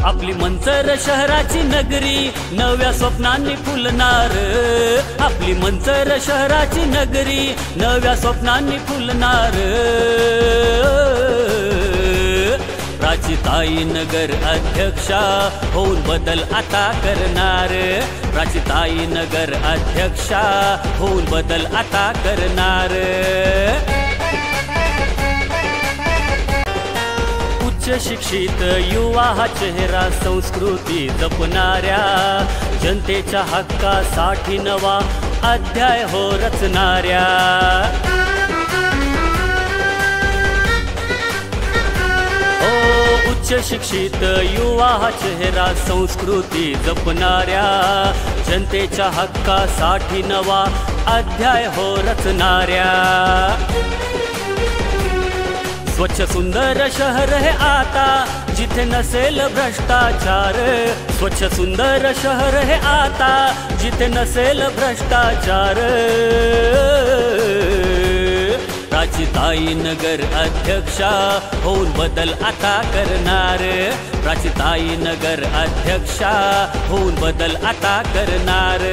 आपली मंचर शहराची नगरी नव्या स्वप्नांनी फुलणार, आपली मंचर शहराची नगरी नव्या स्वप्नांनी फुलणार। प्राचीताई नगर अध्यक्षा होऊन बदल आता करणार, प्राचीताई नगर अध्यक्षा होऊन बदल आता करणार। उच्च शिक्षित युवा हा चेहरा संस्कृती जपणाऱ्या, जनतेच्या हक्कासाठी नवा अध्याय हो रचणाऱ्या। उच्च शिक्षित युवा हा चेहरा संस्कृती जपणाऱ्या, जनतेच्या हक्कासाठी नवा अध्याय हो रचणाऱ्या। स्वच्छ सुंदर शहर है आता जिथे नसेल भ्रष्टाचार, स्वच्छ सुंदर शहर है आता जिथे नसेल भ्रष्टाचार। प्राचीताई नगर अध्यक्षा होऊन बदल आता करणार, प्राचीताई नगर अध्यक्षा होऊन बदल आता करणार।